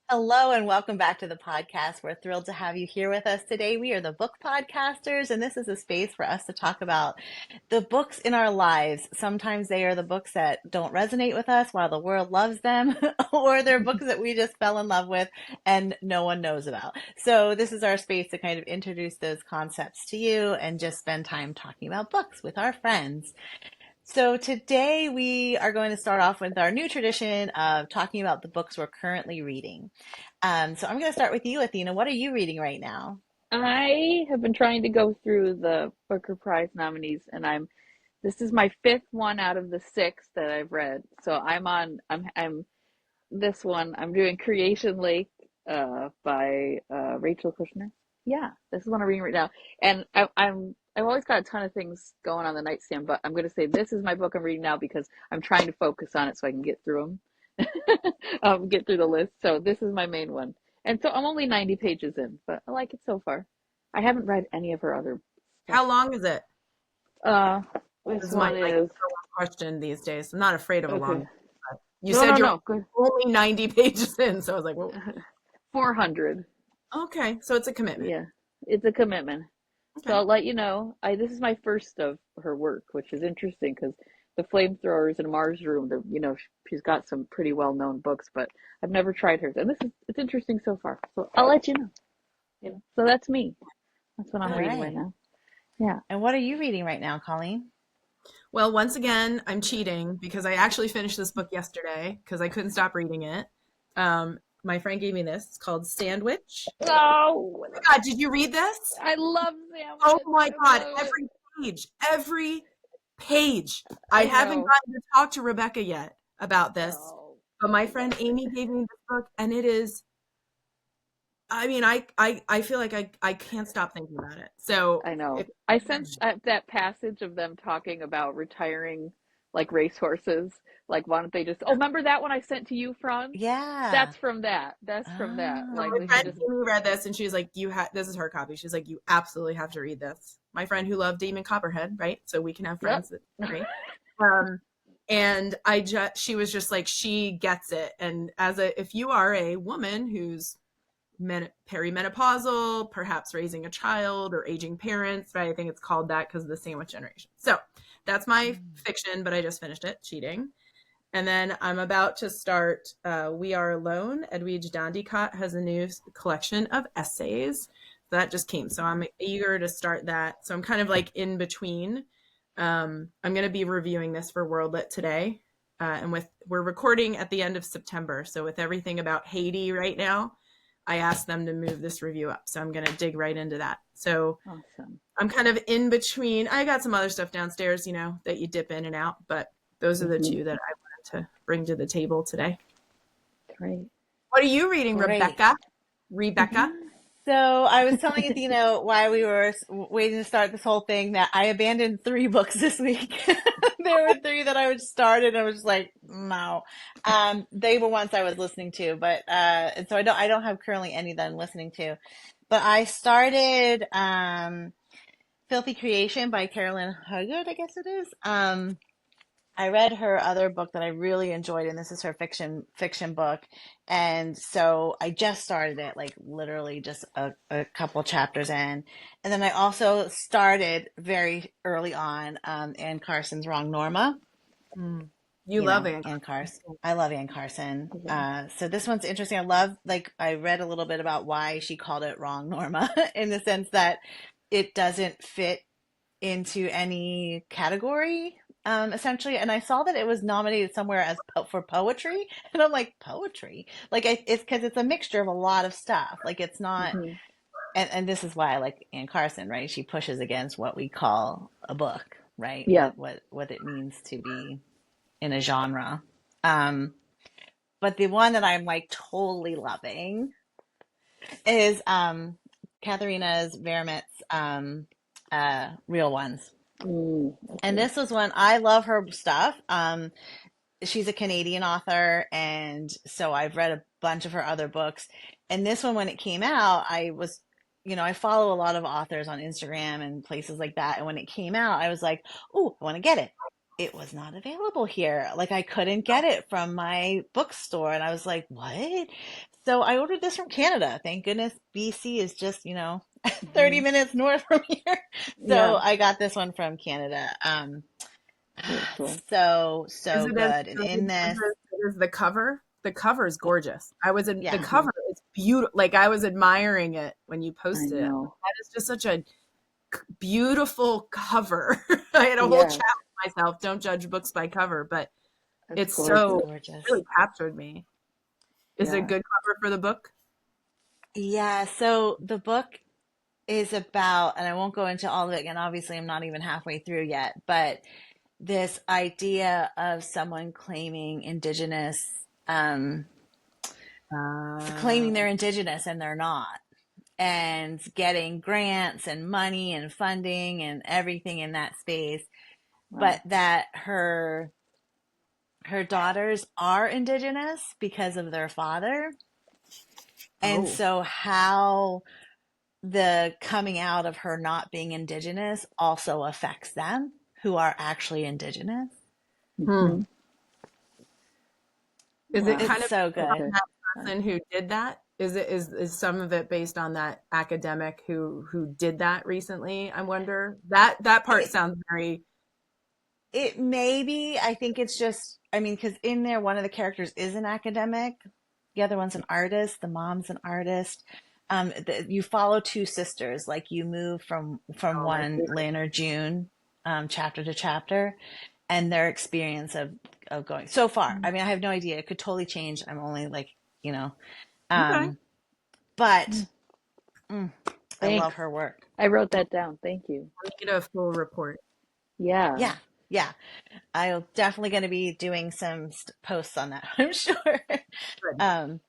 Hello and welcome back to the podcast. We're thrilled to have you here with us today. We are the Book Podcasters, and this is a space for us to talk about the books in our lives. Sometimes they are the books that don't resonate with us while the world loves them, or they're books that we just fell in love with and no one knows about. So this is our space to kind of introduce those concepts to you and just spend time talking about books with our friends. So today we are going to start off with our new tradition of talking about the books we're currently reading. So I'm going to start with you, Athena. What are you reading right now? I have been trying to go through the Booker Prize nominees, and this is my fifth one out of the six that I've read. So I'm this one. I'm doing Creation Lake, by Rachel Kushner. Yeah, this is what I'm reading right now, and I've always got a ton of things going on the nightstand, but I'm going to say this is my book I'm reading now because I'm trying to focus on it so I can get through them, get through the list. So this is my main one. And so I'm only 90 pages in, but I like it so far. I haven't read any of her other stuff. How long is it? Uh, This this is my one like is question these days. I'm not afraid of a long okay. book, but you No, said no, you're no. Good. only 90 pages in, so I was like, well, 400. okay, so it's a commitment. Yeah, it's a commitment. So Okay. I'll let you know. I This is my first of her work, which is interesting because the Flamethrowers and Mars Room, she's got some pretty well-known books, but I've never tried hers, and it's interesting so far. So I'll let you know. So that's me. That's what I'm All Good. reading right right. now. Yeah. And what are you reading right now, Colleen? Well, once again, I'm cheating because I actually finished this book yesterday because I couldn't stop reading it. My friend gave me this. It's called Sandwich. Oh, Oh my God, did you read this? I love Oh Sandwich. my I God, love it. every page. I I haven't know. gotten to talk to Rebecca yet about this, Oh, but my I love friend it. Amy gave me this book, and it is, I mean, I feel like I can't stop thinking about it. So I know. if I sensed that passage of them talking about retiring like racehorses. Like, why don't they just? Oh, remember that one I sent to you, Franz? Yeah. That's from that. That's from that. so Like, my we should friend just. Amy read this, and she was like, "You have this is her copy." She's like, "You absolutely have to read this." My friend who loved Demon Copperhead, right? So we can have Yep. friends that agree. Um, and she was just like, she gets it. And if you are a woman who's perimenopausal, perhaps raising a child or aging parents, right? I think it's called that because of the sandwich generation. So that's my fiction, but I just finished it, cheating. And then I'm about to start We Are Alone. Edwidge Dandicott has a new collection of essays. That just came. So I'm eager to start that. So I'm kind of like in between. I'm going to be reviewing this for World Lit today. We're recording at the end of September. So with everything about Haiti right now, I asked them to move this review up. So I'm going to dig right into that. So Awesome. I'm kind of in between. I got some other stuff downstairs, that you dip in and out, but those are the two that I wanted to bring to the table today. Great. What are you reading, Great. Rebecca? Rebecca? So I was telling Athena while we were waiting to start this whole thing that I abandoned 3 books this week. There were 3 that I would started and I was just like, no. They were ones I was listening to, but and so I don't have currently any that I'm listening to. But I started Filthy Creation by Carolyn Huggood, I guess it is. I read her other book that I really enjoyed, and this is her fiction book. And so I just started it, like literally just a couple chapters in. And then I also started very early on Anne Carson's Wrong Norma. You love Anne Anne Carson. Carson. I love Anne Carson. Yeah. So this one's interesting. I read a little bit about why she called it Wrong Norma in the sense that it doesn't fit into any category, essentially. And I saw that it was nominated somewhere as for poetry, and I'm like, poetry? Like it's because it's a mixture of a lot of stuff. Like it's not, Hmm. and this is why I like Anne Carson, right? She pushes against what we call a book, right? Yeah. What it means to be in a genre. Um, but the one that I'm like totally loving is Katharina's Veramit's Real Ones. And Okay. this was one I love her stuff. She's a Canadian author, and so I've read a bunch of her other books. And this one, when it came out, I follow a lot of authors on Instagram and places like that. And when it came out, I was like, "Oh, I want to get it." it was not available here. Like I couldn't get it from my bookstore. And I was like, what? So I ordered this from Canada. Thank goodness BC is just, 30 Hmm. minutes north from here. So Yeah, I got this one from Canada. very cool. Is So it as good. And in this, good as the cover? The cover is gorgeous. The yeah, cover is beautiful. Like I was admiring it when you I posted it. know. That is just such a beautiful cover. I had a whole Yeah, chat with myself. Don't judge books by cover, but that's it's it's so gorgeous. gorgeous. really captured me. Is it a Yeah. good cover for the book? Yeah. So the book is about, and I won't go into all of it again. Obviously, I'm not even halfway through yet, but this idea of someone claiming um, Uh, claiming they're indigenous and they're not, and getting grants and money and funding and everything in that space, but Wow. that her daughters are indigenous because of their father. And oh. so how the coming out of her not being indigenous also affects them who are actually indigenous. Hmm. Hmm. Is it Wow. kind It's of so based on good. Okay. that person who did that? Is some of it based on that academic who did that recently? I wonder. That part It sounds very it may be. I think it's just, I mean, because in there, one of the characters is an academic, the other one's an artist, the mom's an artist. You follow two sisters, like you move from oh my one, favorite. Lynn or June, chapter to chapter, and their experience of going so far. I mean, I have no idea. It could totally change. I'm only like, you know, Okay. um, but Mm. mm, I love Thanks. her work. I wrote that down. Thank you. I need a full report. Yeah. Yeah, yeah. I'm definitely going to be doing some posts on that, I'm sure. Good. Um,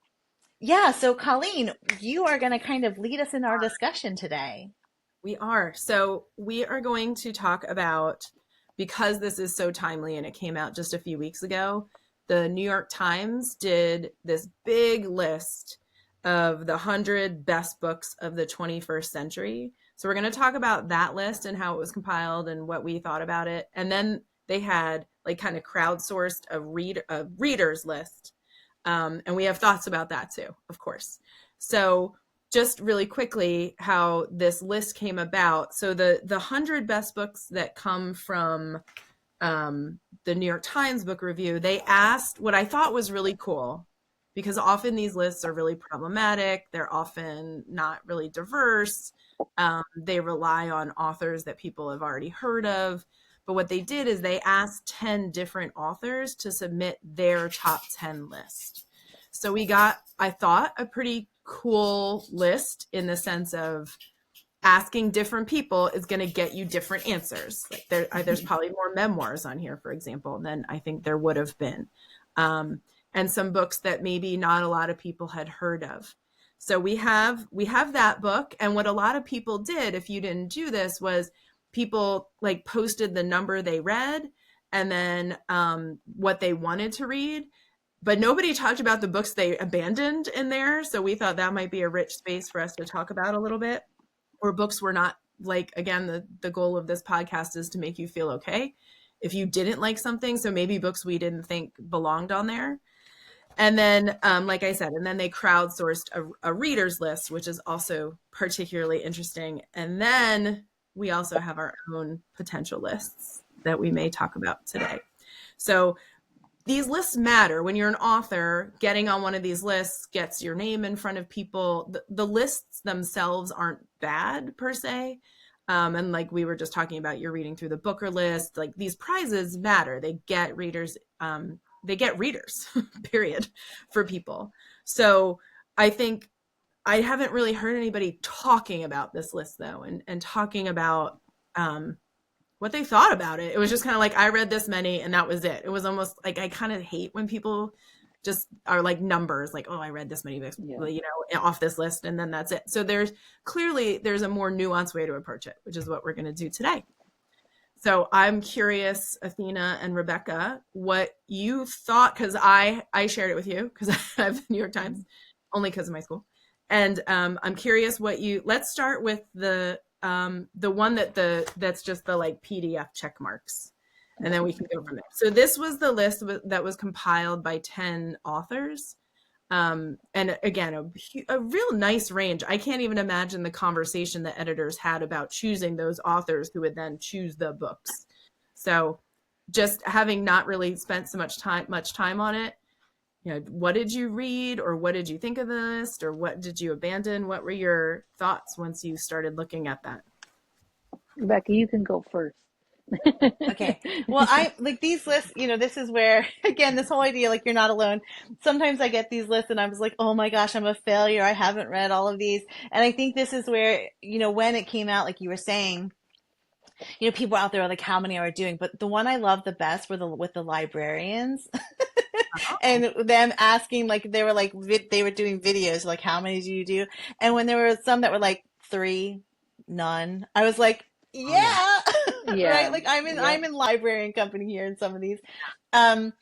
yeah, so Colleen, you are going to kind of lead us in our discussion today. We are. So we are going to talk about, because this is so timely and it came out just a few weeks ago, the New York Times did this big list of the 100 best books of the 21st century. So we're going to talk about that list and how it was compiled and what we thought about it. And then they had like kind of crowdsourced a readers list. And we have thoughts about that too, of course. So just really quickly how this list came about. So the 100 best books that come from the New York Times book review, they asked what I thought was really cool, because often these lists are really problematic. They're often not really diverse. They rely on authors that people have already heard of. But what they did is they asked 10 different authors to submit their top 10 list. So we got, I thought, a pretty cool list in the sense of asking different people is going to get you different answers. Like there's probably more memoirs on here, for example, than I think there would have been. And some books that maybe not a lot of people had heard of. So we have that book. And what a lot of people did, if you didn't do this, was people like posted the number they read and then what they wanted to read, but nobody talked about the books they abandoned in there. So we thought that might be a rich space for us to talk about a little bit. Or books were not, like, again, the goal of this podcast is to make you feel okay if you didn't like something. So maybe books we didn't think belonged on there. And then, like I said, and then they crowdsourced a readers list, which is also particularly interesting. And then we also have our own potential lists that we may talk about today. So these lists matter. When you're an author, getting on one of these lists gets your name in front of people. The lists themselves aren't bad per se. And like we were just talking about, you're reading through the Booker list. Like these prizes matter. They get readers, period, for people. So I think I haven't really heard anybody talking about this list though, and talking about what they thought about it. It was just kind of like, I read this many and that was it. It was almost like, I kind of hate when people just are like numbers, like, oh, I read this many books, Yeah. off this list, and then that's it. So there's a more nuanced way to approach it, which is what we're going to do today. So I'm curious, Athena and Rebecca, what you thought, because I shared it with you because I have the New York Times only because of my school. And I'm curious let's start with the one that's just the like PDF check marks. and then we can go from there. So this was the list that was compiled by 10 authors. And again, a real nice range. I can't even imagine the conversation the editors had about choosing those authors who would then choose the books. So just having not really spent so much time on it, what did you read, or what did you think of the list, or what did you abandon? What were your thoughts once you started looking at that? Rebecca, you can go first. Okay. Well, I like these lists, this is where, again, this whole idea, like, you're not alone. Sometimes I get these lists and I was like, oh my gosh, I'm a failure. I haven't read all of these. And I think this is where, when it came out, like you were saying, people out there are like, how many are doing? But the one I loved the best were with the librarians. And them asking, like, they were like, they were doing videos, like, how many do you do? And when there were some that were like 3, none, I was like, yeah, right. Like I'm in librarian company here in some of these. So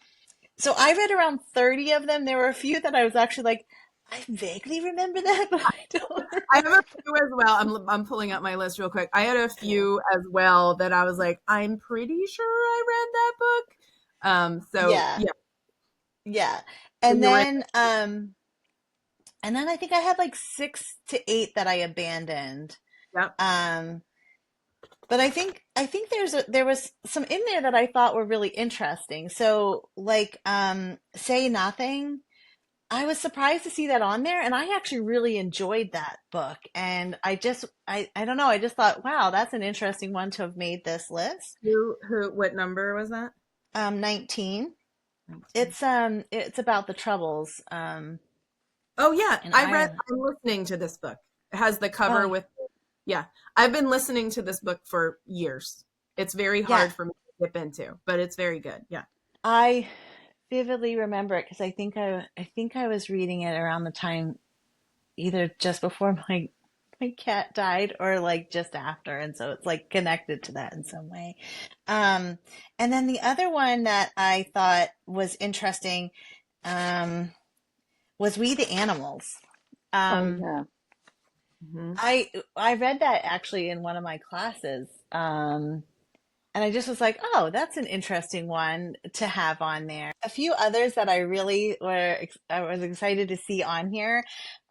I read around 30 of them. There were a few that I was actually like, I vaguely remember that, but I don't. I have a few as well. I'm pulling up my list real quick. I had a few as well that I was like, I'm pretty sure I read that book. So yeah. And then I think I had like 6 to 8 that I abandoned. Yep. But I think there was some in there that I thought were really interesting. So like Say Nothing, I was surprised to see that on there, and I actually really enjoyed that book. And I don't know, I just thought, wow, that's an interesting one to have made this list. What number was that? 19. It's about the Troubles. Oh yeah, I'm listening to this book. It has the cover with. Yeah, I've been listening to this book for years. It's very hard for me to dip into, but it's very good. Yeah. I vividly remember it because I think I was reading it around the time, either just before my cat died or like just after, and so it's like connected to that in some way. And then the other one that I thought was interesting was We the Animals. Mm-hmm. I read that actually in one of my classes. And I just was like, oh, that's an interesting one to have on there. A few others that I was excited to see on here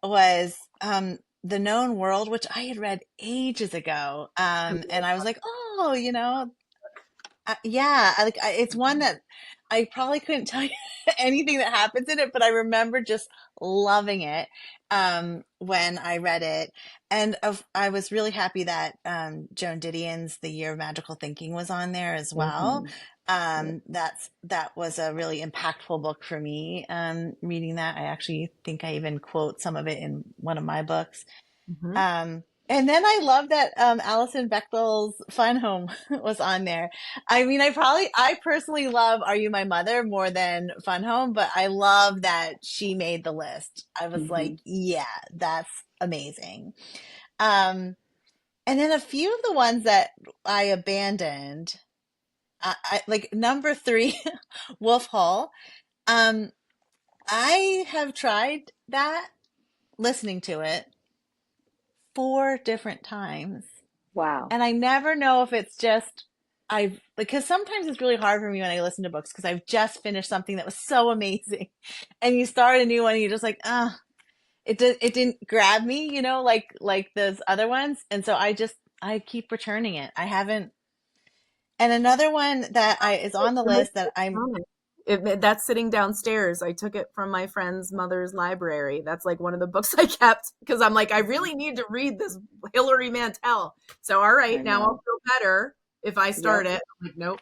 was The Known World, which I had read ages ago. And I was like, oh, it's one that I probably couldn't tell you anything that happens in it, but I remember just loving it when I read it. And I was really happy that Joan Didion's The Year of Magical Thinking was on there as well. That was a really impactful book for me. Reading that, I actually think I even quote some of it in one of my books. And then I love that Alison Bechdel's Fun Home was on there. I mean, I personally love Are You My Mother more than Fun Home, but I love that she made the list. I was like, yeah, that's amazing. And then a few of the ones that I abandoned, I like number 3, Wolf Hall. I have tried that, listening to it 4 different times. Wow. And I never know if it's just because sometimes it's really hard for me when I listen to books because I've just finished something that was so amazing, and you start a new one and you're just like, it didn't grab me, like those other ones, and so I keep returning it. I haven't. And another one that is on the list that that's sitting downstairs. I took it from my friend's mother's library. That's like one of the books I kept because I'm like, I really need to read this Hilary Mantel. So, all right, now I'll feel better if I start it. I'm like, nope.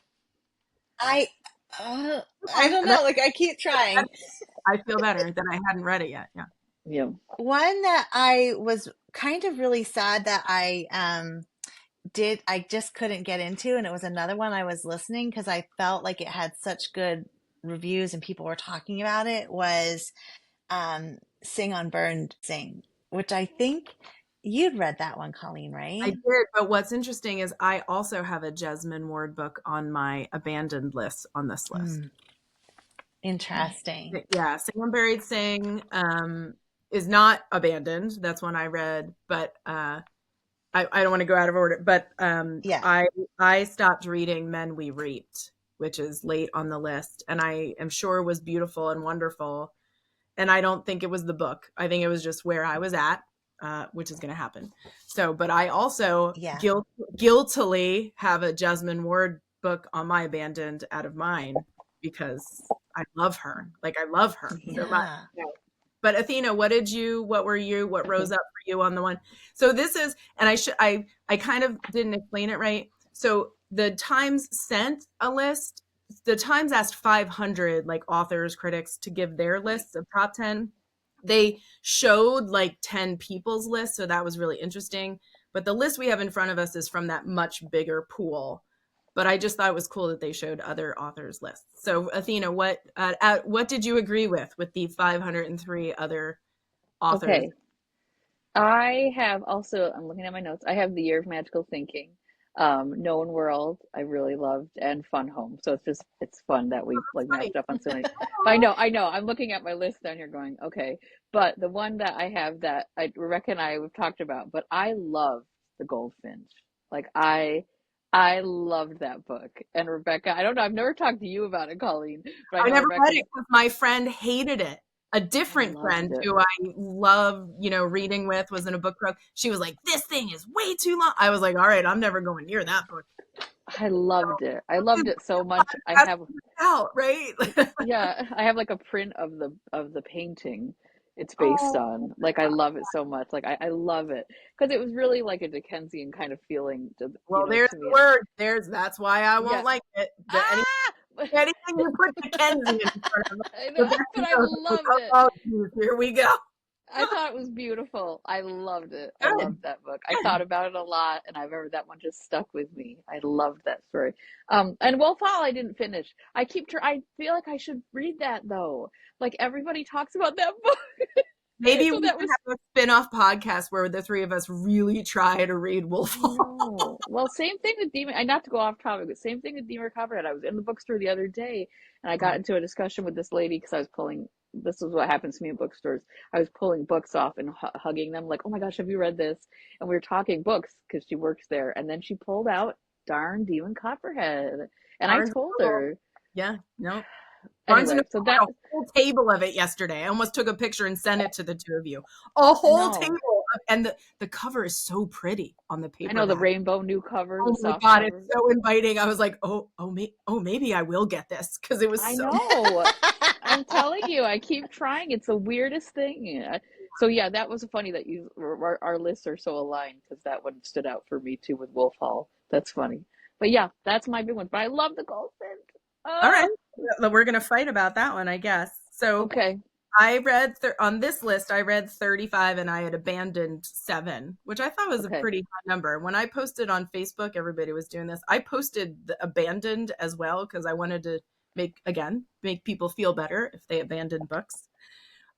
I don't know. Like, I keep trying. I feel better that I hadn't read it yet. Yeah. One that I was kind of really sad that I just couldn't get into, and it was another one I was listening because I felt like it had such good reviews and people were talking about it, was Sing on Burned Sing, which I think you'd read that one, Colleen, right? I did, but what's interesting is I also have a Jesmyn Ward book on my abandoned list on this list. Interesting. Yeah, Sing on Buried Sing is not abandoned. That's one I read, but I don't want to go out of order, but I stopped reading Men We Reaped, which is late on the list, and I am sure was beautiful and wonderful. And I don't think it was the book. I think it was just where I was at, which is going to happen. So, but I also guiltily have a Jasmine Ward book on my abandoned out of mine because I love her. Like I love her so much. But Athena, what rose up for you on the one? So this is, and I kind of didn't explain it right. So the Times sent a list. The Times asked 500 like authors, critics to give their lists of top 10. They showed like 10 people's list. So that was really interesting. But the list we have in front of us is from that much bigger pool. But I just thought it was cool that they showed other authors' lists. So Athena, what did you agree with the 503 other authors? Okay. I have also, I'm looking at my notes. I have The Year of Magical Thinking, Known World, I really loved, and Fun Home. So it's fun that we like matched up on so many. But I know. I'm looking at my list down here going, okay. But the one that I have that Rebecca and I we've talked about, but I love The Goldfinch. Like I loved that book. And Rebecca, I don't know, I've never talked to you about it, Colleen, but I know never Rebecca, read it because my friend hated it. A different friend who I love, reading with was in a book club. She was like, this thing is way too long. I was like, all right, I'm never going near that book. I loved it. I loved it so much. I have out, right? yeah, I have like a print of the painting it's based on. Like I love it so much. Like I love it because it was really like a Dickensian kind of feeling to, well, there's the word. That's why I won't like it. Anything you put Dickensian in front of I know, but I loved it. Oh, here we go. I thought it was beautiful. I loved it. I loved that book. I thought about it a lot, and I remember that one just stuck with me. I loved that story. And Wolf Hall I didn't finish. I feel like I should read that though. Like everybody talks about that book. Maybe so we have a spin-off podcast where the three of us really try to read Wolf Hall. Well, same thing with Demon. Not to go off topic, but same thing with Demon Copperhead. I was in the bookstore the other day, and I got into a discussion with this lady because I was pulling. This is what happens to me in bookstores. I was pulling books off and hugging them, like, "Oh my gosh, have you read this?" And we were talking books because she works there, and then she pulled out darn Demon Copperhead, and I told her, "Yeah, no." Anyway, so that a whole table of it yesterday. I almost took a picture and sent it to the two of you. A whole table, and the cover is so pretty on the paper. I know the rainbow new cover. Oh my god, it's so inviting. I was like, maybe I will get this because it was. I know. I'm telling you, I keep trying. It's the weirdest thing. So yeah, that was funny that our lists are so aligned because that one stood out for me too with Wolf Hall. That's funny. But yeah, that's my big one. But I love the Goldfinch. All right. We're going to fight about that one, I guess. So okay. I read on this list, I read 35 and I had abandoned 7, which I thought was a pretty high number. When I posted on Facebook, everybody was doing this. I posted the abandoned as well because I wanted to make people feel better if they abandoned books.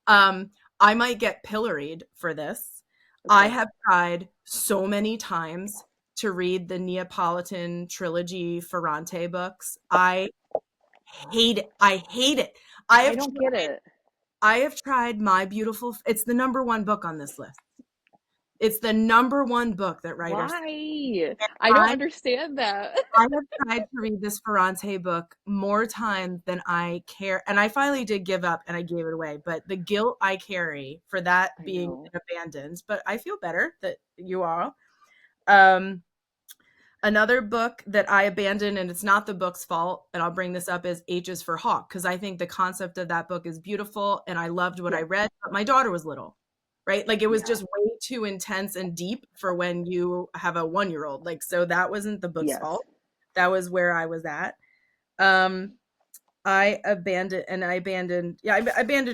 I might get pilloried for this. Okay. I have tried so many times to read the Neapolitan trilogy Ferrante books. I hate it. I don't get it. I have tried My Beautiful. It's the number 1 book on this list. It's the number 1 book that writers. Why? I don't understand that. I have tried to read this Ferrante book more times than I care. And I finally did give up and I gave it away. But the guilt I carry for that being abandoned, but I feel better that you are. Another book that I abandoned, and it's not the book's fault, and I'll bring this up, is H is for Hawk, because I think the concept of that book is beautiful, and I loved what I read, but my daughter was little, right? Like, it was just way too intense and deep for when you have a 1-year-old. Like, so that wasn't the book's fault. That was where I was at. I abandoned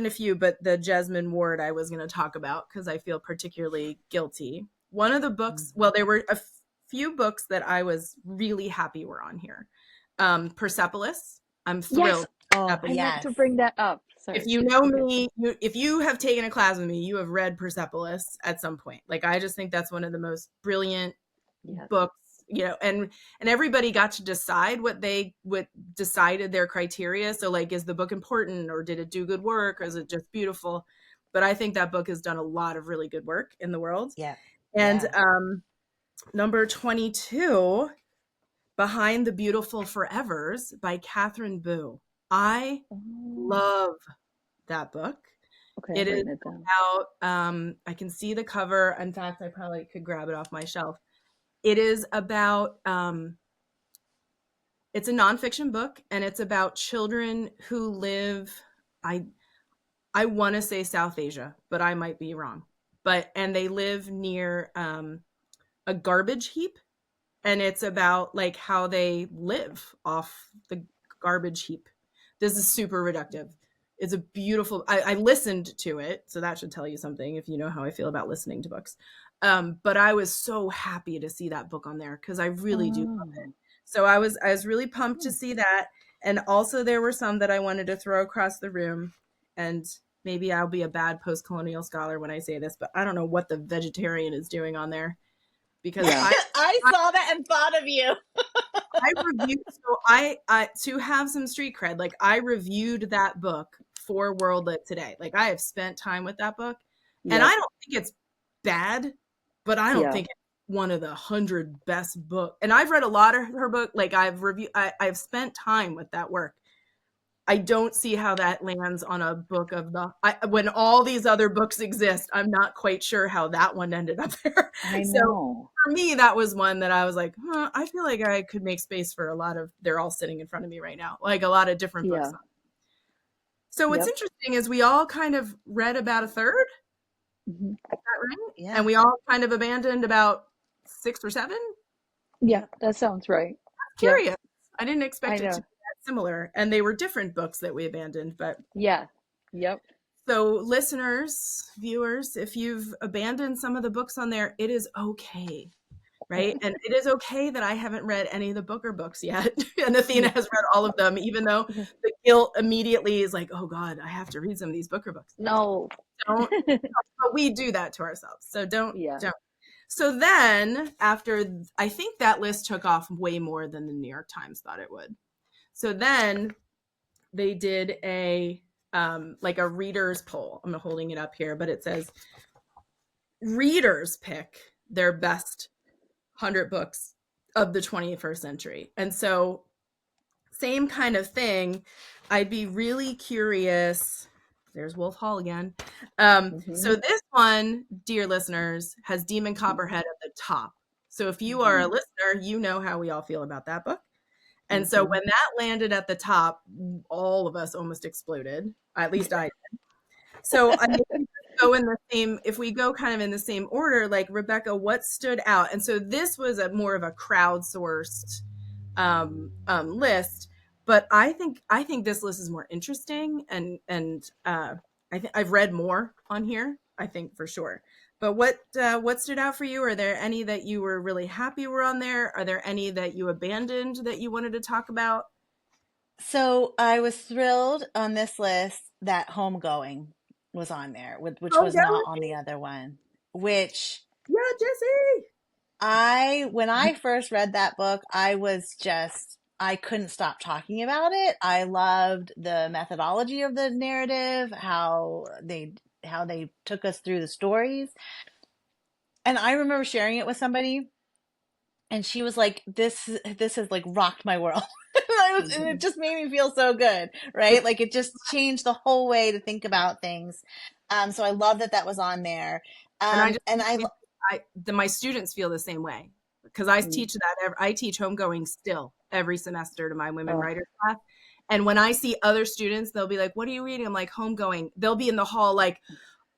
a few, but the Jasmine Ward I was going to talk about because I feel particularly guilty. One of the books, well, there were a few books that I was really happy were on here. Persepolis, I'm thrilled. I meant to bring that up. Sorry. If you know me, if you have taken a class with me, you have read Persepolis at some point. Like, I just think that's one of the most brilliant books, and everybody got to decide what decided their criteria. So, like, is the book important, or did it do good work, or is it just beautiful? But I think that book has done a lot of really good work in the world. Yeah. And number 22 Behind the Beautiful Forevers by Catherine Boo. I love that book. Okay, It I'm is writing it down. about, I can see the cover. In fact, I probably could grab it off my shelf. It is about, it's a nonfiction book, and it's about children who live, I want to say South Asia, but I might be wrong. And they live near a garbage heap, and it's about like how they live off the garbage heap. This is super reductive. It's a beautiful, I listened to it, so that should tell you something if you know how I feel about listening to books. But I was so happy to see that book on there because I really do love it. So I was really pumped to see that. And also there were some that I wanted to throw across the room, and maybe I'll be a bad post-colonial scholar when I say this, but I don't know what the vegetarian is doing on there, because I saw that and thought of you. I reviewed, so I to have some street cred, like I reviewed that book for World Lit Today. Like I have spent time with that book, and I don't think it's bad, but I don't think it's one of the 100 best books. And I've read a lot of her book. Like I've spent time with that work. I don't see how that lands on a book of when all these other books exist. I'm not quite sure how that one ended up there. I So know. for me, that was one that I was like, I feel like I could make space for a lot of, they're all sitting in front of me right now, like a lot of different books. So what's interesting is we all kind of read about a third. Is that right? Yeah. And we all kind of abandoned about 6 or 7. Yeah, that sounds right. I'm curious. I didn't expect I it know. to be that similar. And they were different books that we abandoned, but Yeah. Yep. so listeners, viewers, if you've abandoned some of the books on there, it is okay. Right. And it is okay that I haven't read any of the Booker books yet. And Athena has read all of them, even though the guilt immediately is like, oh God, I have to read some of these Booker books. No. Don't, but we do that to ourselves. So don't. So then after, I think that list took off way more than the New York Times thought it would. So then they did like a reader's poll. I'm holding it up here, but it says readers pick their best 100 books of the 21st century. And so same kind of thing. I'd be really curious. There's Wolf Hall again. So this one, dear listeners, has Demon Copperhead at the top. So if you are a listener, you know how we all feel about that book. And so when that landed at the top, all of us almost exploded. At least I did. So I mean, go in the same, if we go kind of in the same order, like Rebecca, what stood out? And so this was more of a crowdsourced list, but I think this list is more interesting, and I've read more on here, I think, for sure. But what stood out for you? Are there any that you were really happy were on there? Are there any that you abandoned that you wanted to talk about? So I was thrilled on this list that Homegoing was on there, which was not on the other one. Which Jesse, when I first read that book, I couldn't stop talking about it. I loved the methodology of the narrative, how they took us through the stories. And I remember sharing it with somebody, and she was like, this has like rocked my world. And it just made me feel so good, right? Like it just changed the whole way to think about things. So I love that was on there. My students feel the same way, because I teach that. I teach Homegoing still every semester to my women writers class. And when I see other students, they'll be like, what are you reading? I'm like, Homegoing. They'll be in the hall like,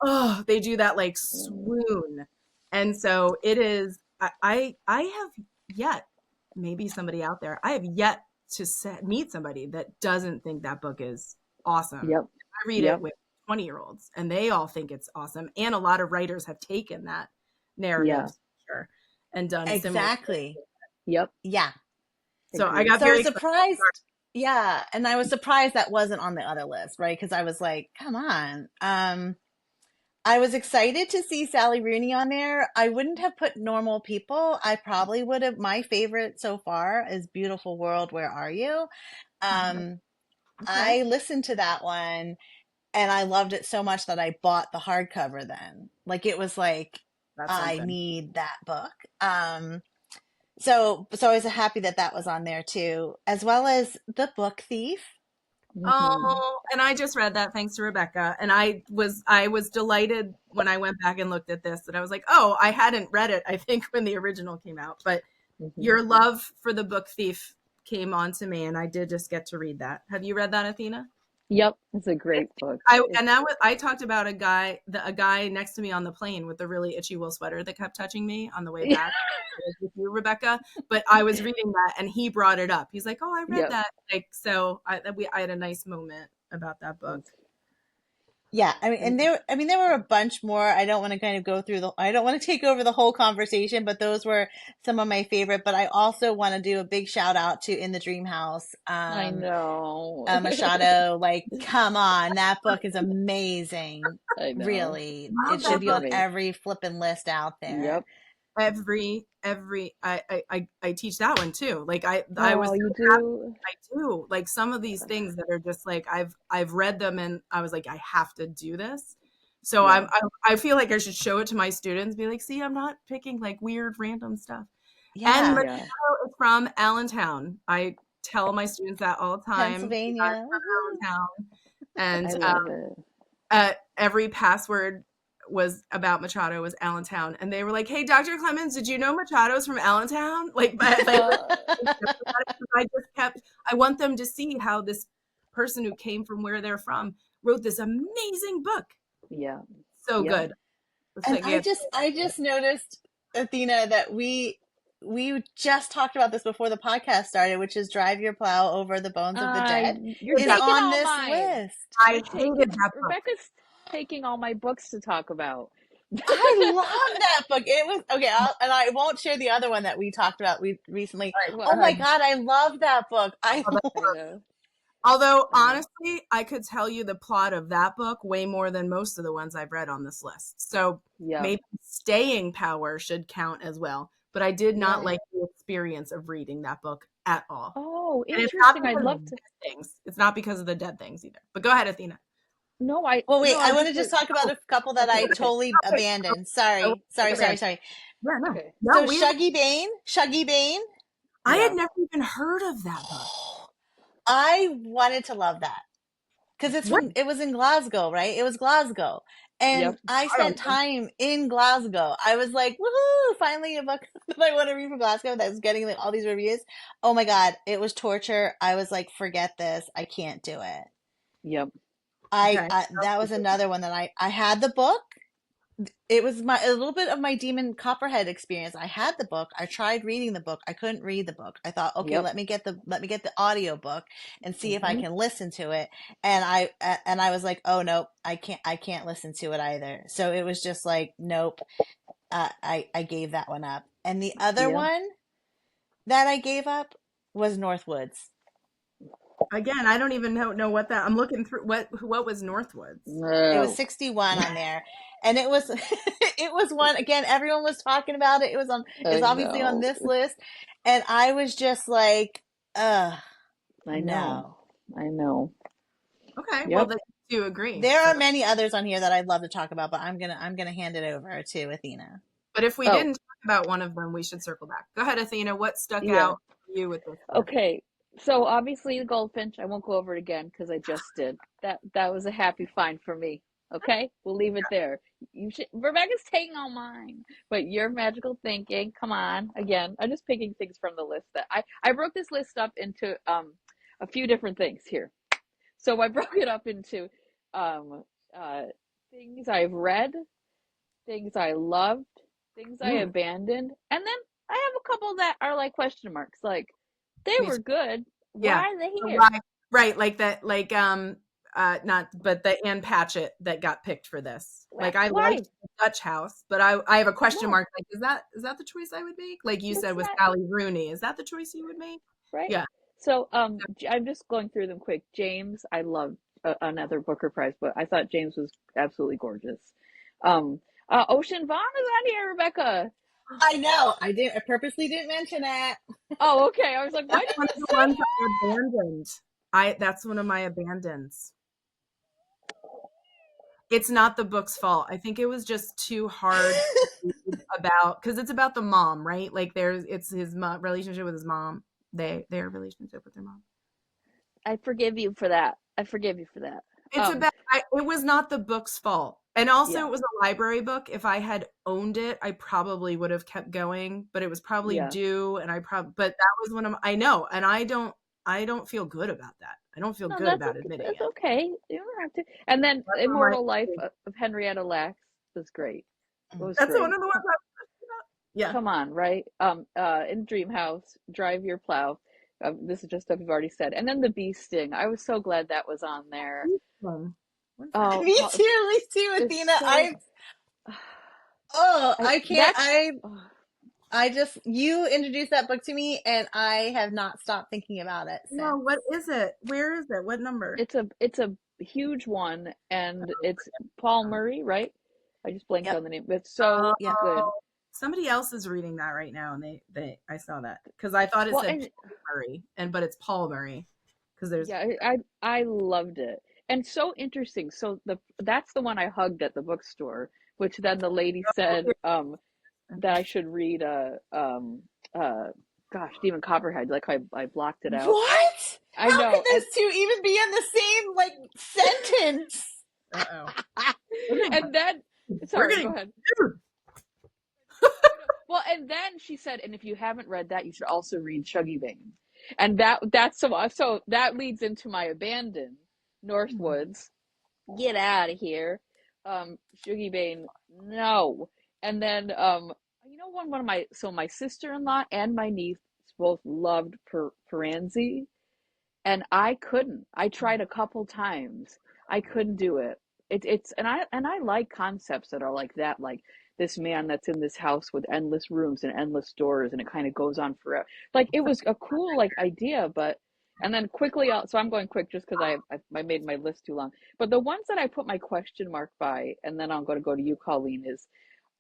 oh, they do that like swoon. And so it is, I have yet, maybe somebody out there, I have yet to meet somebody that doesn't think that book is awesome. I read it with 20-year-olds, and they all think it's awesome. And a lot of writers have taken that narrative and done exactly. Similar. Yeah. So I got very surprised. Yeah. And I was surprised that wasn't on the other list, right? Because I was like, come on. I was excited to see Sally Rooney on there. I wouldn't have put Normal People. I probably would have. My favorite so far is Beautiful World, Where Are You? I listened to that one, and I loved it so much that I bought the hardcover then. Like it was like, I need that book. So I was happy that that was on there too, as well as The Book Thief. Hmm. Oh, and I just read that thanks to Rebecca. And I was delighted when I went back and looked at this that I was like, oh, I hadn't read it, I think, when the original came out. But Hmm. your love for The Book Thief came on to me and I did just get to read that. Have you read that, Athena? Yep, it's a great book. And that was, I talked about a guy next to me on the plane with the really itchy wool sweater that kept touching me on the way back. With you, Rebecca, but I was reading that and he brought it up. He's like, "Oh, I read Yep. that." Like, so I had a nice moment about that book. Yeah, I mean, and And there were a bunch more. I don't want to kind of go through I don't want to take over the whole conversation, but those were some of my favorite. But I also want to do a big shout out to In the Dream House, I know. Machado. Like, come on, that book is amazing. I know. Really, Love it should that be Super on book. amazing. every flippin' list out there. Yep. Every I teach that one too. Like I was Oh, so you happy. do? I do. Like some of these things that are just like I've read them and I was like I have to do this. So Yeah. I feel like I should show it to my students, be like, see, I'm not picking like weird random stuff. And Yeah, Yeah. Machado is from Allentown. I tell my students that all the time. I'm Pennsylvania. Woohoo. from Allentown, and I love it. every password was about Machado was Allentown, and they were like, "Hey, Dr. Clemens, did you know Machado's from Allentown?" Like, but like Uh, I just kept. I want them to see how this person who came from where they're from wrote this amazing book. yeah. So Yep. good. It's And like, yeah, I just noticed, Athena, that we just talked about this before the podcast started, which is Drive Your Plow Over the Bones of the Dead You're is taking on all this mine. list. I You're hated taking that book. Rebecca's taking all my books to talk about. I love that book. It was okay, and I won't share the other one that we talked about recently. Oh my What? God, I love that book. I I know. Although I know. honestly, I could tell you the plot of that book way more than most of the ones I've read on this list. So Yep. maybe staying power should count as well. But I did not yeah. like the experience of reading that book at all. Oh, And it's not interesting. I'd because of love the to. dead things. It's not because of the dead things either. But go ahead, Athena. No, Well, wait, I I want just to just was. talk about Oh, a couple that Okay. I Okay. totally okay. abandoned. Oh, Okay. Sorry. yeah, no. Okay. No, So we have, Shuggy Bane. I had Yeah. never even heard of that book. I wanted to love that. Because What? it was in Glasgow, right? It was Glasgow. And Yep. I I don't spent know. time in Glasgow. I was like, woohoo, finally a book that I want to read from Glasgow that's getting like all these reviews. Oh my God, it was torture. I was like, forget this. I can't do it. Yep. Okay. That was another one that I had the book. It was a little bit of my Demon Copperhead experience. I had the book. I tried reading the book. I couldn't read the book. I thought, okay, Yep. let me get the audio book and see if I Hmm. can listen to it. And I was like, oh nope, I can't listen to it either. So it was just like, nope. I gave that one up. And the other Yeah. one that I gave up was Northwoods. Again, I don't even know what that. I'm looking through what was Northwoods. It was No. 61 on there. And it was it was one again, everyone was talking about it. It's I obviously on know. this list. And I was just like, I know. no. I know. Okay, well, Yep. the two agree. There So, are many others on here that I'd love to talk about, but I'm gonna hand it over to Athena. but if we Oh, didn't talk about one of them, we should circle back. Go ahead, Athena. What stuck yeah. out for you with this list? Okay. So obviously the goldfinch. I won't go over it again because I just did. That was a happy find for me. Okay, we'll leave it there. You should. Rebecca's taking all mine, but your magical thinking. Come on, again. I'm just picking things from the list that I broke this list up into a few different things here. So I broke it up into um uh things I've read, things I loved, things I Ooh, abandoned, and then I have a couple that are like question marks. Like they me too. were good. Why Yeah. are they So here? why? Right, like that, not, but the Anne Patchett that got picked for this. Like I Why? liked the Dutch House, but I have a question No, mark. Like, is that the choice I would make? Like you it's said with not Sally Rooney, is that the choice you would make? right. Yeah. So I'm just going through them quick. James, I loved another Booker Prize, but I thought James was absolutely gorgeous. Um, Ocean Vaughn is on here, Rebecca. I know. I purposely didn't mention it. Oh, okay. I was like, why That's didn't one you of the say ones I abandoned. That's one of my abandons. It's not the book's fault. I think it was just too hard to read a about, because it's about the mom, right? Like it's his relationship with his mom. Their relationship with their mom. I forgive you for that. I forgive you for that. It's it was not the book's fault. And also Yeah. it was a library book. If I had owned it, I probably would have kept going, but it was probably Yeah. due, and but that was one of I know, and I don't feel good about that. I don't feel No, good about admitting that's it. okay. You don't have to. And then That's on my Immortal Life of Henrietta Lacks was great. It was That's great. one of the ones yeah. Come on, right? In Dream House, Drive Your Plow. This is just stuff you've already said. And then the Bee Sting. I was so glad that was on there. Oh, Me too, it's Athena. so. I can't. That's. I just, you introduced that book to me and I have not stopped thinking about it since. No, what is it? Where is it? What number? It's a huge one, and it's Paul Murray, right? I just blanked on the name. It's so good. Somebody else is reading that right now, and I saw that because I thought it said Paul Murray, but it's Paul Murray because there's I loved it, and so interesting. So that's the one I hugged at the bookstore, which then the lady said that I should read Stephen Copperhead. Like I blocked it out. What? I know. How could those two even be in the same sentence? And then sorry, go ahead. Well, and then she said, and if you haven't read that, you should also read Shuggy Bane. And that's so that leads into my abandoned Northwoods. Get out of here. Shuggy Bane, no. And then one of my sister-in-law and my niece both loved Peranzi, and I couldn't. I tried a couple times. I couldn't do it. And I like concepts that are like that, like this man that's in this house with endless rooms and endless doors, and it kind of goes on forever. Like it was a cool idea, but and then quickly so I'm going quick just because I made my list too long. But the ones that I put my question mark by, and then I'm going to go to you, Colleen, is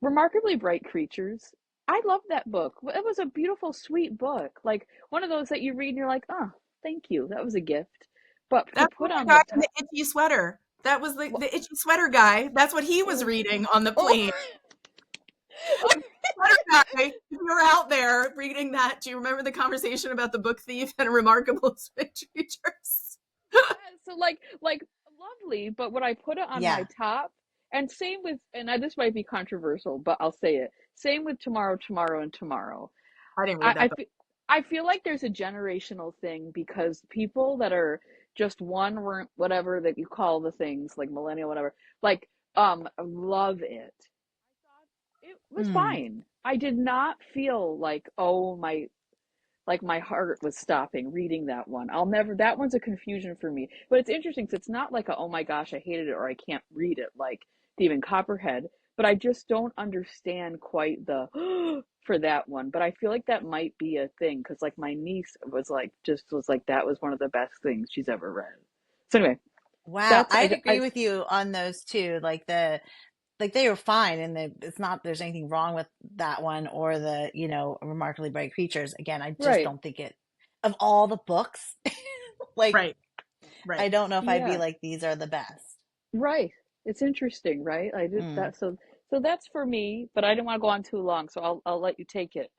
Remarkably Bright Creatures. I love that book. It was a beautiful, sweet book. Like one of those that you read and you're like, oh, thank you. That was a gift. But to put on the itchy sweater. That was the itchy sweater guy. That's what he was reading on the plane. Guy, if you're out there reading that, do you remember the conversation about the book thief and Remarkable Creatures? So like lovely, but when I put it on my top, and same with, and this might be controversial, but I'll say it. Same with Tomorrow, Tomorrow, and Tomorrow. I didn't read that book. I feel like there's a generational thing because people that are just whatever that you call the things like millennial, whatever, love it. It was fine. I did not feel like, my heart was stopping reading that one. That one's a confusion for me. But it's interesting because it's not like oh my gosh, I hated it or I can't read it like Stephen Copperhead. But I just don't understand quite the for that one. But I feel like that might be a thing because like my niece was like that was one of the best things she's ever read. So anyway. Wow, I'd agree with you on those two. Like they were fine, and it's not there's anything wrong with that one or the Remarkably Bright Creatures. Again, I just don't think it of all the books. Right. I don't know if I'd be like these are the best. Right. It's interesting, right? I did that. So that's for me, but I didn't want to go on too long, so I'll let you take it.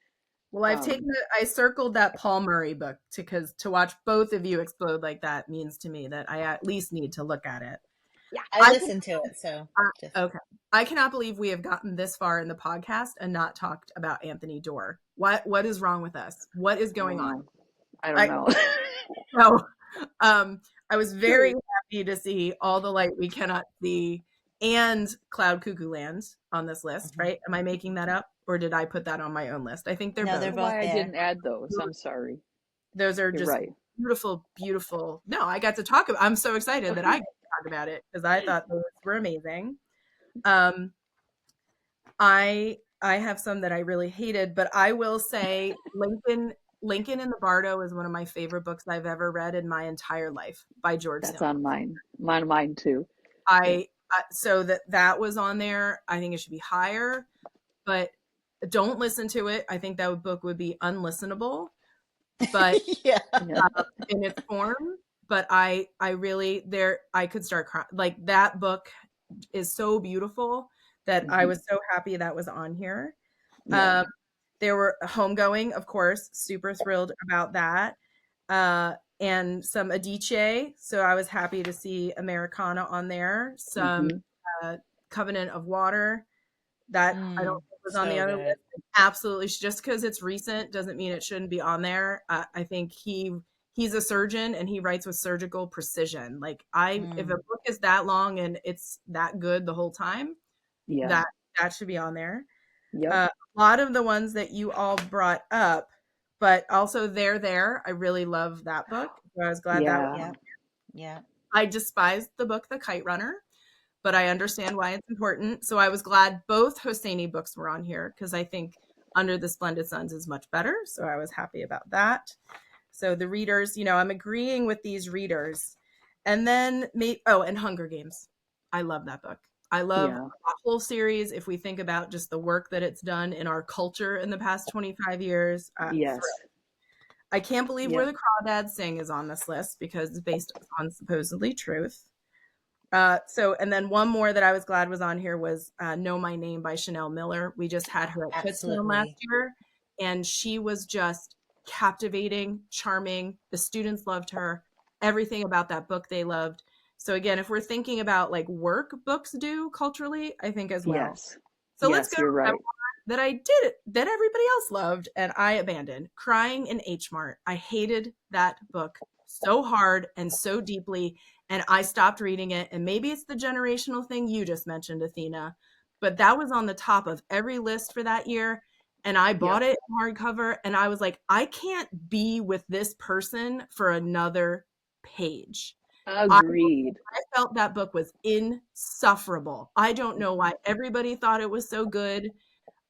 Well, I circled that Paul Murray book because to watch both of you explode like that means to me that I at least need to look at it. Yeah, I listened to it, so okay. I cannot believe we have gotten this far in the podcast and not talked about Anthony Doerr. What is wrong with us? What is going on? I don't know. So, I was very happy to see All the Light We Cannot See and Cloud Cuckoo Land on this list, right? Am I making that up, or did I put that on my own list? I think they're both. They're both why I didn't add those. I'm sorry. Those are just beautiful, beautiful. No, I got to talk about. I'm so excited that I get to talk about it because I thought those were amazing. I have some that I really hated, but I will say Lincoln in the Bardo is one of my favorite books I've ever read in my entire life by George. That's on mine. Mine too. So that was on there. I think it should be higher, but don't listen to it. I think that book would be unlistenable, but in its form. But I really I could start crying. Like that book is so beautiful that I was so happy that was on here. Yeah. There were Homegoing, of course, super thrilled about that. And some Adichie, so I was happy to see Americana on there. Some Mm-hmm. Covenant of Water that I don't think was on the So other good. list. Absolutely, just because it's recent doesn't mean it shouldn't be on there. I think he's a surgeon and he writes with surgical precision. Like if a book is that long and it's that good the whole time, Yeah. that should be on there. Yep. A lot of the ones that you all brought up, but also They're There. I really love that book. So I was glad that was. Yeah. Yeah. I despised the book The Kite Runner, but I understand why it's important. So I was glad both Hosseini books were on here because I think Under the Splendid Suns is much better. So I was happy about that. So the readers, I'm agreeing with these readers. And then and Hunger Games. I love that book. I love Yeah. a whole series. If we think about just the work that it's done in our culture in the past 25 years, Yes. I can't believe Yeah. Where the Crawdads Sing is on this list because it's based on supposedly truth. And then one more that I was glad was on here was Know My Name by Chanel Miller. We just had her at Kutztown last year, and she was just captivating, charming. The students loved her. Everything about that book they loved. So again, if we're thinking about like work books do culturally, I think as well. Yes. So yes, let's go you're to right. that I did that everybody else loved and I abandoned. Crying in H Mart. I hated that book so hard and so deeply, and I stopped reading it. And maybe it's the generational thing you just mentioned, Athena, but that was on the top of every list for that year. And I bought it in hardcover, and I was like, I can't be with this person for another page. Agreed. I felt that book was insufferable. I don't know why everybody thought it was so good.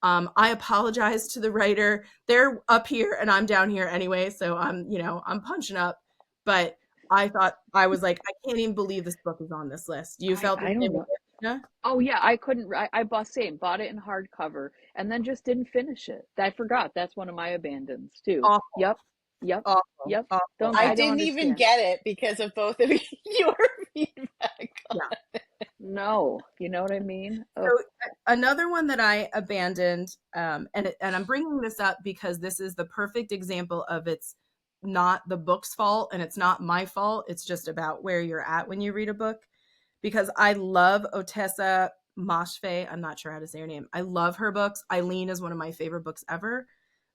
I apologize to the writer. They're up here and I'm down here anyway, so I'm punching up. But I was like, I can't even believe this book is on this list. You felt the I don't same know. way? Yeah? Oh yeah, I couldn't. I bought it in hardcover and then just didn't finish it. I forgot. That's one of my abandons too. Awful, Yep. Yep. awful, Yep. awful. Don't I I don't didn't even understand. get it because of both of your feedback. Yeah. No, you know what I mean? Ugh. So another one that I abandoned, and I'm bringing this up because this is the perfect example of it's not the book's fault and it's not my fault. It's just about where you're at when you read a book. Because I love Otessa Moshfegh. I'm not sure how to say her name. I love her books. Eileen is one of my favorite books ever.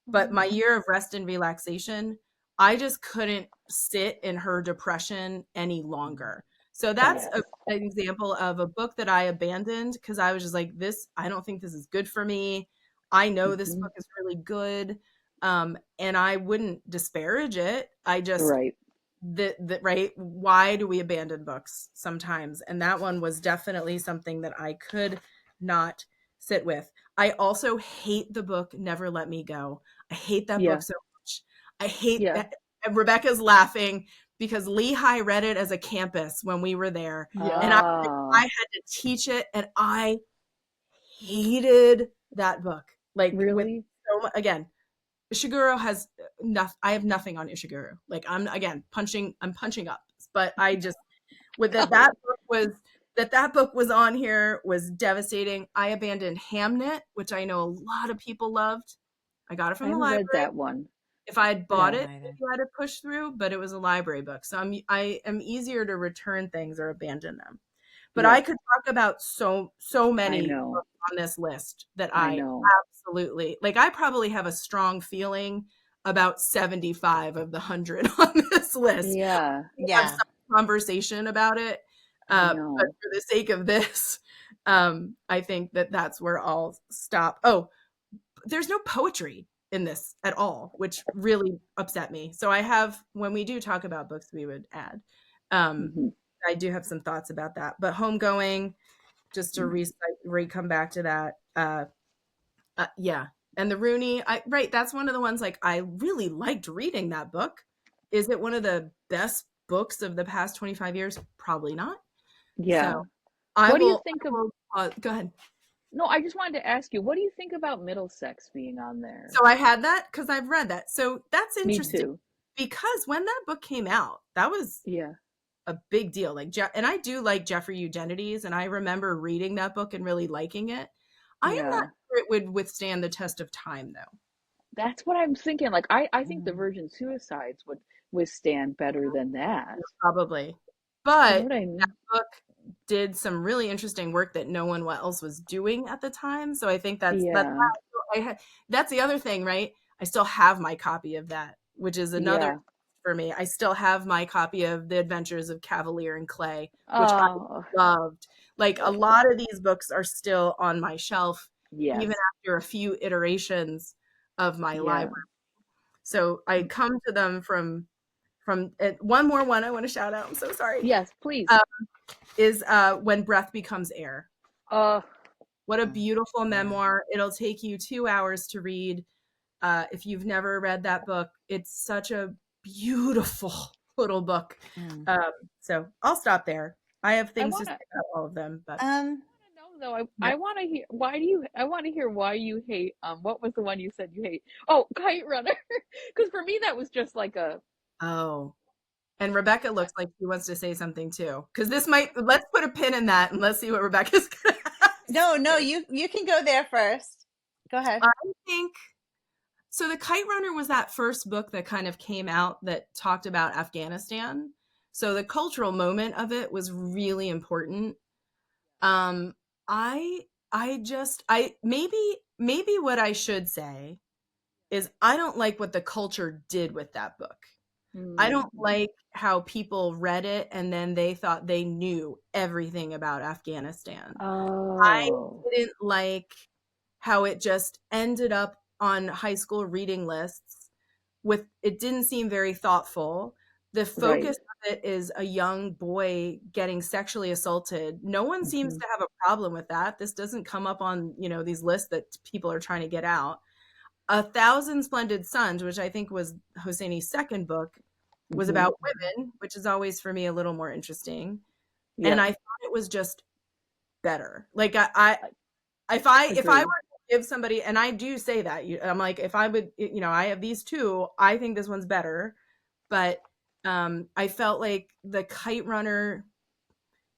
But my year of rest and relaxation, I just couldn't sit in her depression any longer. So that's Yes. an example of a book that I abandoned because I was just like, I don't think this is good for me. I know this Mhm. book is really good. And I wouldn't disparage it. I just, Right. right, why do we abandon books sometimes? And that one was definitely something that I could not sit with. I also hate the book Never Let Me Go. I hate that Yeah. book so much. I hate Yeah. that. Rebecca's laughing because Lehigh read it as a campus when we were there. Yeah. And I had to teach it, and I hated that book. Like, with Really? so much, again, Ishiguro has I have nothing on Ishiguro. Like, I'm punching up. But I just, with that book was on here was devastating. I abandoned Hamnet, which I know a lot of people loved. I got it I from the haven't read library. that one. If I had I bought haven't it, either. you had to push through, but it was a library book. So I am easier to return things or abandon them. But Yeah. I could talk about so I many know. books on this list that I I know. absolutely like. I probably have a strong feeling about 75 of the 100 on this list. Yeah. We have Yeah. some conversation about it. I But know. for the sake of this, I think that's where I'll stop. Oh, there's no poetry in this at all, which really upset me. So I have, when we do talk about books, we would add. Mhm. I do have some thoughts about that. But Homegoing, just to come back to that. Yeah. And the Rooney, right, that's one of the ones, like, I really liked reading that book. Is it one of the best books of the past 25 years? Probably not. Yeah. So What do you think of go ahead. No, I just wanted to ask you, what do you think about Middlesex being on there? So I had that because I've read that. So that's Me interesting too. because when that book came out, that was Yeah. a big deal. Like, and I do like Jeffrey Eugenides, and I remember reading that book and really liking it. I am not Yeah. sure it would withstand the test of time, though. That's what I'm thinking. Like I think the Mm. Virgin Suicides would withstand better than that. Probably. You know But what I that mean? book did some really interesting work that no one else was doing at the time. So I think Yeah. that's the other thing, right? I still have my copy of that, which is another Yeah. for me. I still have my copy of The Adventures of Cavalier and Clay, which I Oh, loved. Like a lot of these books are still on my shelf, even yes. after a few iterations of my Yeah. library. So I come to them from one more one I want to shout out. I'm so sorry. Yes, please. Uh, is When Breath Becomes Air. Uh, What a Mm. beautiful Yeah. memoir. It'll take you 2 hours to read. If you've never read that book, it's such a beautiful little book. Mm. So I'll stop there. I have I things to say wanna about all of them, but know though. yeah. I want to hear I want to hear why you hate. What was the one you said you hate? Oh, Kite Runner. Because for me that was just like a. Oh, and Rebecca looks like she wants to say something too. Because let's put a pin in that and let's see what Rebecca's going to No, no, say. you can go there first. Go ahead. I think so. The Kite Runner was that first book that kind of came out that talked about Afghanistan. So the cultural moment of it was really important. Um, I I maybe what I should say is I don't like what the culture did with that book. I don't Hmm. like how people read it and then they thought they knew everything about Afghanistan. I Oh, didn't like how it just ended up on high school reading lists with it didn't seem very thoughtful. The right. focus of it is a young boy getting sexually assaulted. No one seems Hmm. to have a problem with that. This doesn't come up on, these lists that people are trying to get out. A Thousand Splendid Suns, which I think was Hosseini's second book, was Hmm. about women, which is always for me a little more interesting. And Yep. I thought it was just better. Like if I were Agree. to give somebody, and I do say that, I'm like, if I would, I have these two, I think this one's better. But I felt like the Kite Runner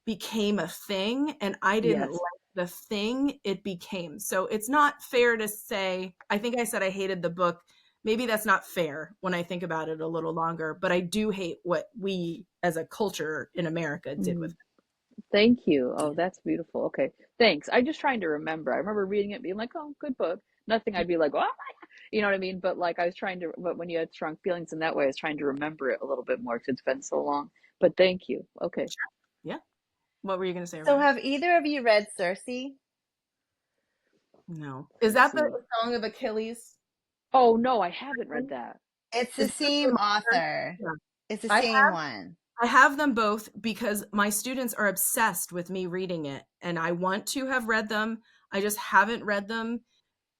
became a thing, and I didn't like Yes. the thing it became. So it's not fair to say. I think I said I hated the book. Maybe that's not fair when I think about it a little longer. But I do hate what we as a culture in America did with Hmm. it. Thank you. Oh, that's beautiful. Okay. Thanks. I'm just trying to remember. I remember reading it, being like, oh, good book. Nothing I'd be like, oh my God. You know what I mean? But like I was trying to, but when you had strong feelings in that way, I was trying to remember it a little bit more because it's been so long. But thank you. Okay. Sure. Yeah. What were you going to say, So Rebecca? have either of you read Circe? No. Is Let's that the see. Song of Achilles? Oh, no, I haven't read that. It's the Is that the same monster? author. Yeah. It's the I same have one. I have them both because my students are obsessed with me reading it and I want to have read them. I just haven't read them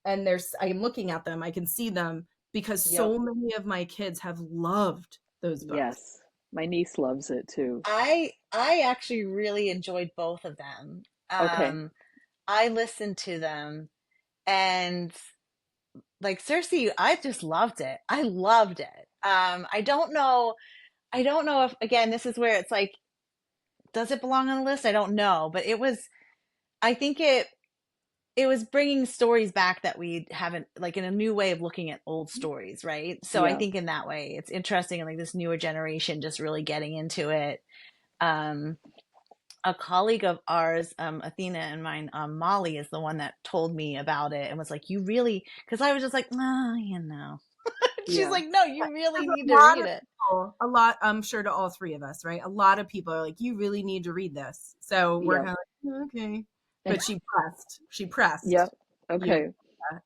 and I'm looking at them. I can see them because Yep. so many of my kids have loved those books. Yes. My niece loves it too. I actually really enjoyed both of them. Okay. I listened to them and like Circe, I just loved it. I loved it. I don't know if again this is where it's like, does it belong on the list? I don't know, but I think it was bringing stories back that we haven't like in a new way of looking at old stories, right? So I Yeah. think in that way it's interesting and like this newer generation just really getting into it. Um, a colleague of ours, Athena and mine, Molly is the one that told me about it and was like, you really, because I was just like, oh, you know. She's Yeah. like, no, you really There's need a to lot read of it. people, a lot, I'm sure to all three of us, right? A lot of people are like, you really need to read this. So we're Yep. kind of like, "Oh, okay." But she pressed, Yep. you know, Okay.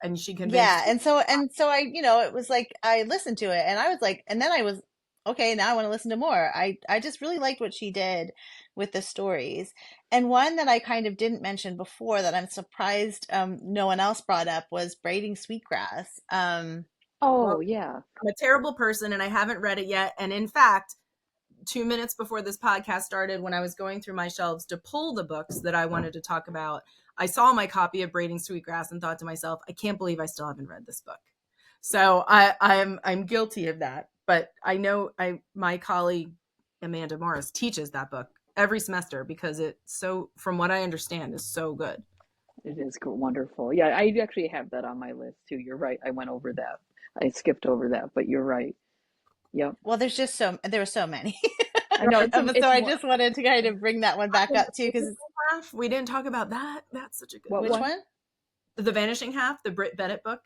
and she Yeah, convinced you. and so I, it was like I listened to it and I was like, and then I was okay, now I want to listen to more. I just really liked what she did with the stories. And one that I kind of didn't mention before that I'm surprised no one else brought up was Braiding Sweetgrass. Well, Oh, yeah. I'm a terrible person and I haven't read it yet. And in fact, 2 minutes before this podcast started, when I was going through my shelves to pull the books that I wanted to talk about, I saw my copy of Braiding Sweetgrass and thought to myself, I can't believe I still haven't read this book. So I'm guilty of that. But I know my colleague Amanda Morris teaches that book every semester because it so from what I understand is so good. It is wonderful. Yeah, I actually have that on my list too. You're right. I went over that. I skipped over that, but you're right. Yep. Well, there were so many. I know it's So it's I one. just wanted to kind of bring that one back up too, because We didn't talk about that. That's such a good What one. which one? one? The Vanishing Half, the Britt Bennett book.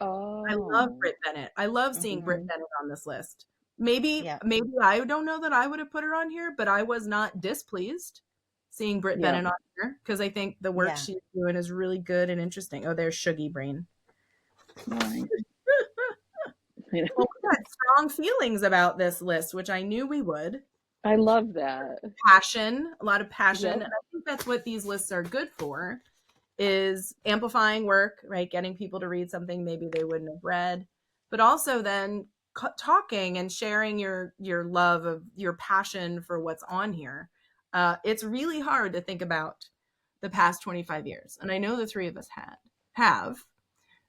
I love Oh. Britt Bennett. I love seeing Britt Hmm. Bennett on this list. Maybe Yeah. I don't know that I would have put her on here, but I was not displeased seeing Britt Yeah. Bennett on here because I think the work Yeah. she's doing is really good and interesting. Oh, there's Shuggy Brain. Right. Well, we had strong feelings about this list, which I knew we would. I love that. Passion, a lot of passion. Yep. And I think that's what these lists are good for, is amplifying work, right? Getting people to read something maybe they wouldn't have read, but also then talking and sharing your love of your passion for what's on here. It's really hard to think about the past 25 years. And I know the three of us have.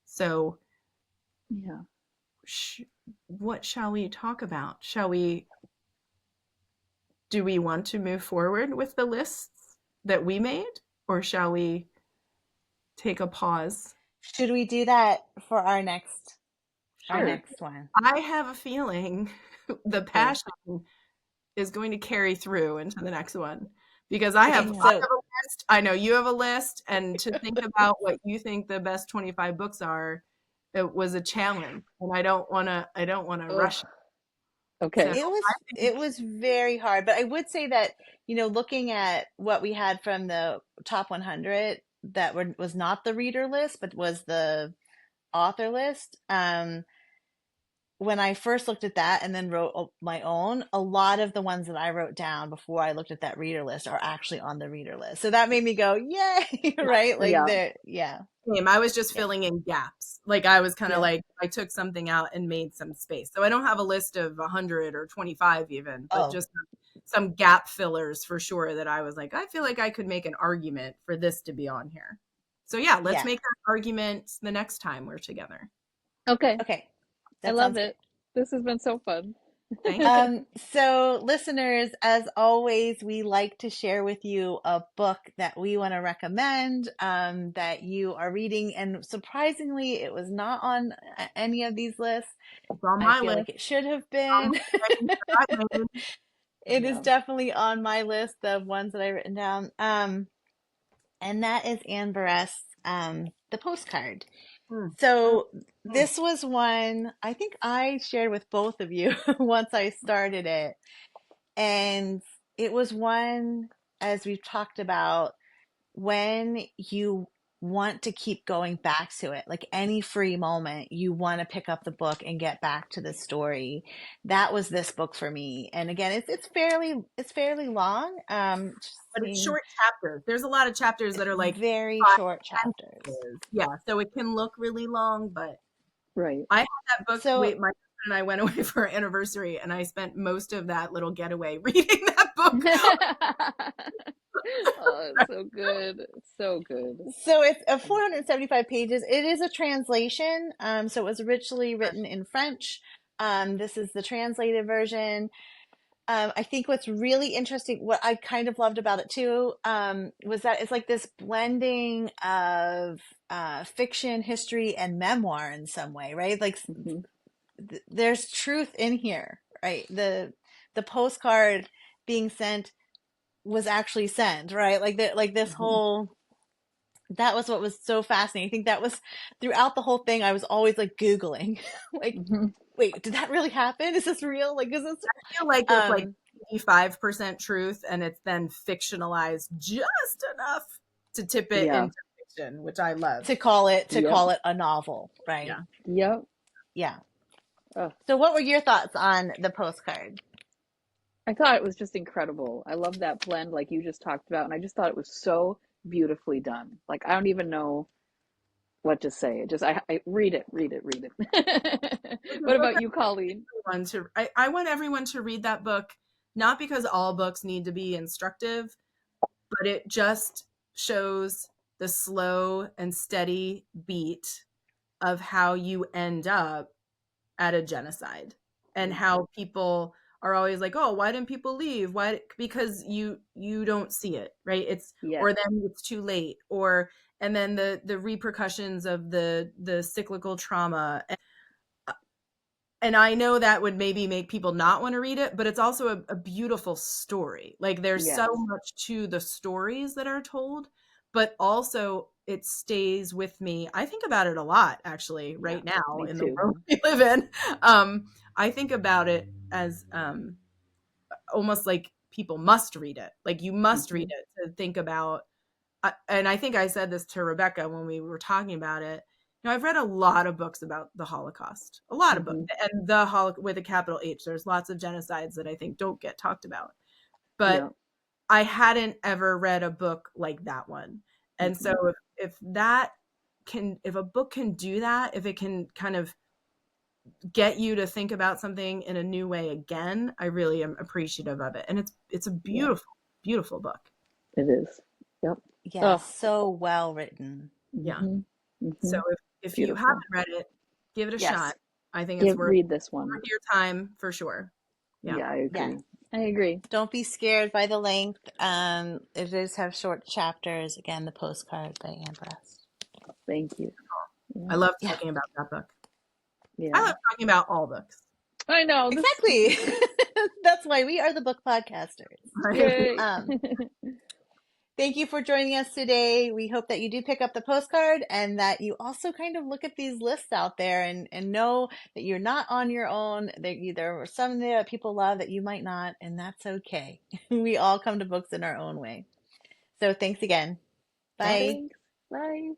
So Yeah. what shall we talk about? Do we want to move forward with the lists that we made, or shall we take a pause? Should we do that for our Sure. next one? I have a feeling the passion is going to carry through into the next one, because I have Okay, a so list. I know you have a list, and to think about what you think the best 25 books are, it was a challenge, and I don't want to Ugh. rush. Okay. So it was very hard, but I would say that, looking at what we had from the top 100 that was not the reader list, but was the author list. When I first looked at that and then wrote my own, a lot of the ones that I wrote down before I looked at that reader list are actually on the reader list. So that made me go, yay, right? Like Yeah. yeah. I was just Yeah. filling in gaps. Like I was kind of Yeah. like, I took something out and made some space. So I don't have a list of 100 or 25 even, but Oh, just some gap fillers for sure that I was like, I feel like I could make an argument for this to be on here. So yeah, let's yeah. make that argument the next time we're together. Okay. Okay. I That love sounds good. it. This has been so fun. Thank you. So listeners, as always, we like to share with you a book that we want to recommend, that you are reading. And surprisingly, it was not on any of these lists. It's on I my feel list. like it should have been. It is Yeah. definitely on my list of ones that I've written down. And that is Anne Berest, The Postcard. So this was one I think I shared with both of you once I started it. And it was one, as we've talked about, when you want to keep going back to it, like any free moment, you want to pick up the book and get back to the story. That was this book for me. And again, it's fairly long. But it's short chapters. There's a lot of chapters that are like very 5 short chapters. sentences. Yeah, so it can look really long, but Right. I had that book. So My husband and I went away for our anniversary, and I spent most of that little getaway reading that book. Oh, it's so good. So good. So it's 475 pages. It is a translation. So it was originally written in French. This is the translated version. I think what's really interesting, what I kind of loved about it too, was that it's like this blending of fiction, history, and memoir in some way, right? Like Hmm. there's truth in here, right? The postcard being sent was actually sent, right? Like this Hmm. whole, that was what was so fascinating. I think that was throughout the whole thing. I was always like Googling, like, Hmm. wait, did that really happen? Is this real? Like, is this? I feel like it's like Um, 85% truth, and it's then fictionalized just enough to tip it Yeah. into fiction, which I love. to call it Yep. a novel, right? Yeah. Yep. Yeah. Oh, So, what were your thoughts on the postcard? I thought it was just incredible. I love that blend like you just talked about, and I just thought it was so beautifully done. Like I don't even know what to say. It just I read it. What about you, Colleen? I want everyone to read that book, not because all books need to be instructive, but it just shows the slow and steady beat of how you end up at a genocide, and how people are always like, oh, why didn't people leave? Why? Because you don't see it, right? It's Yes. or then it's too late, or and then the repercussions of the cyclical trauma. And I know that would maybe make people not want to read it, but it's also a beautiful story. Like there's so much to the stories that are told, but also it stays with me. I think about it a lot, actually, right now in the world we live in. I think about it as almost like people must read it. Like you must read it to think about. And I think I said this to Rebecca when we were talking about it. You know, I've read a lot of books about the Holocaust, a lot of books, and the Holocaust with a capital H. There's lots of genocides that I think don't get talked about, but I hadn't ever read a book like that one. And so if a book can do that, if it can kind of get you to think about something in a new way again, I really am appreciative of it. And it's a beautiful, beautiful book. It is. Yep. Yeah, so well written. Yeah. So if you haven't read it, give it a shot. I think it's worth read this one. Worth your time for sure. Yeah, I agree. I agree. Don't be scared by the length. It does have short chapters. Again, The Postcard by Anne Berest. Thank you. I love talking about that book. Yeah. I love talking about all books. I know. Exactly. That's why we are the book podcasters. Yay. Thank you for joining us today. We hope that you do pick up the postcard and that you also kind of look at these lists out there and know that you're not on your own. There are some that people love that you might not, and that's okay. We all come to books in our own way. So thanks again. Bye. Thanks. Bye.